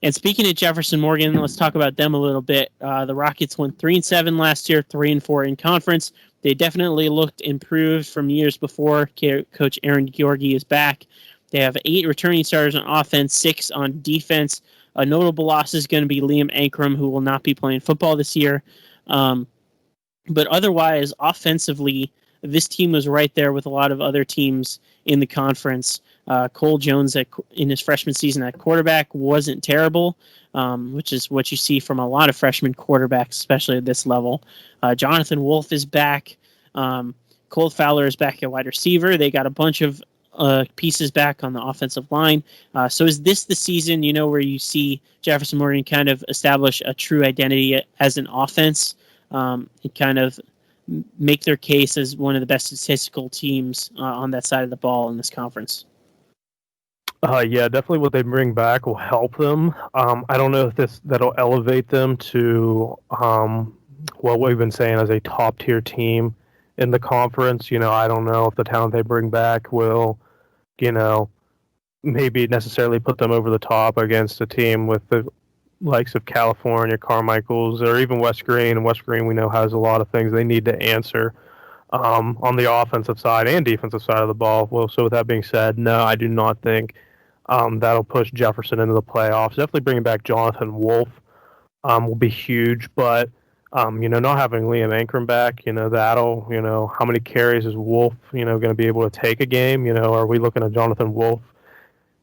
And speaking of Jefferson-Morgan, let's talk about them a little bit. The Rockets went 3-7 last year, 3-4 in conference. They definitely looked improved from years before. Coach Aaron Georgi is back. They have 8 returning starters on offense, 6 on defense. A notable loss is going to be Liam Ankrum, who will not be playing football this year. But otherwise, offensively, this team was right there with a lot of other teams in the conference. Cole Jones in his freshman season at quarterback wasn't terrible, which is what you see from a lot of freshman quarterbacks, especially at this level. Jonathan Wolf is back. Cole Fowler is back at wide receiver. They got a bunch of pieces back on the offensive line. So is this the season, where you see Jefferson-Morgan kind of establish a true identity as an offense and kind of make their case as one of the best statistical teams on that side of the ball in this conference? Yeah, definitely what they bring back will help them. I don't know if that'll elevate them to what we've been saying as a top tier team in the conference. I don't know if the talent they bring back will, maybe necessarily put them over the top against a team with the likes of California, Carmichael's, or even West Green. And West Green, we know, has a lot of things they need to answer on the offensive side and defensive side of the ball. Well, so with that being said, no, I do not think that'll push Jefferson into the playoffs. Definitely bringing back Jonathan Wolf will be huge, but not having Liam Ankrum back, that'll, how many carries is Wolf, going to be able to take a game? Are we looking at Jonathan Wolf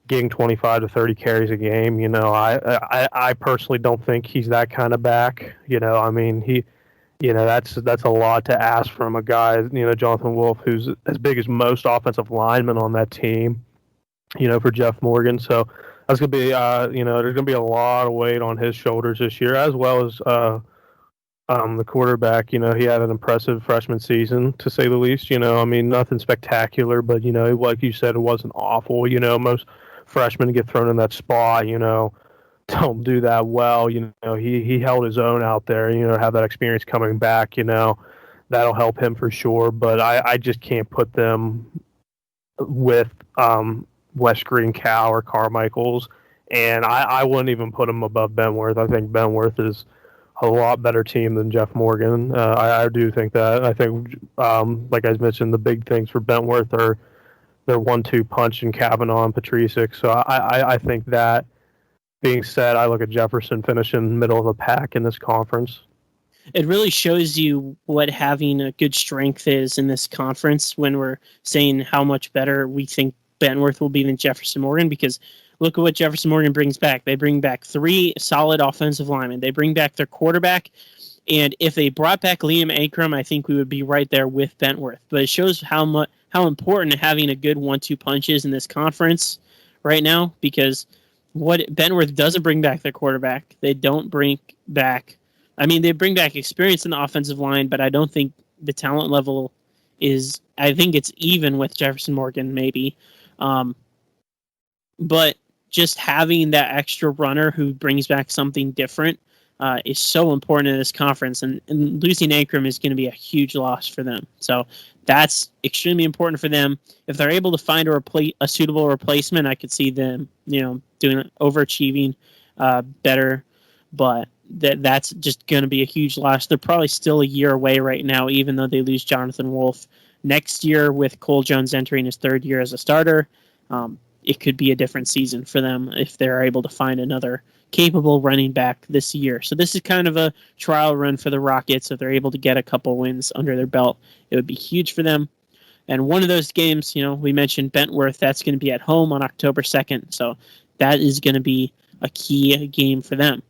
getting 25 to 30 carries a game? I personally don't think he's that kind of back. That's a lot to ask from a guy, Jonathan Wolf, who's as big as most offensive linemen on that team, for Jeff Morgan. So that's going to be, there's going to be a lot of weight on his shoulders this year, as well as the quarterback. He had an impressive freshman season, to say the least. Nothing spectacular, but, like you said, it wasn't awful. Most freshmen get thrown in that spot, don't do that well. He held his own out there, have that experience coming back, that'll help him for sure. But I just can't put them with West Green, Cal, or Carmichael's. And I wouldn't even put them above Bentworth. I think Bentworth is a lot better team than Jeff Morgan. I do think that. I think, like I mentioned, the big things for Bentworth are their 1-2 punch in Kavanaugh and Patricic. So I think that being said, I look at Jefferson finishing middle of the pack in this conference. It really shows you what having a good strength is in this conference when we're saying how much better we think Bentworth will be than Jefferson-Morgan, because look at what Jefferson-Morgan brings back. They bring back 3 solid offensive linemen. They bring back their quarterback. And if they brought back Liam Ankrum, I think we would be right there with Bentworth. But it shows how important having a good 1-2 punch is in this conference right now, because what Bentworth doesn't bring back their quarterback. They don't bring back... they bring back experience in the offensive line, but I don't think the talent level is... I think it's even with Jefferson-Morgan, maybe. But just having that extra runner who brings back something different is so important in this conference, and losing Ankrum is going to be a huge loss for them. So that's extremely important for them. If they're able to find a suitable replacement, I could see them, doing overachieving better. But that's just going to be a huge loss. They're probably still a year away right now, even though they lose Jonathan Wolf. Next year, with Cole Jones entering his 3rd year as a starter, it could be a different season for them if they're able to find another capable running back this year. So this is kind of a trial run for the Rockets. If they're able to get a couple wins under their belt, it would be huge for them. And one of those games, we mentioned Bentworth, that's going to be at home on October 2nd. So that is going to be a key game for them.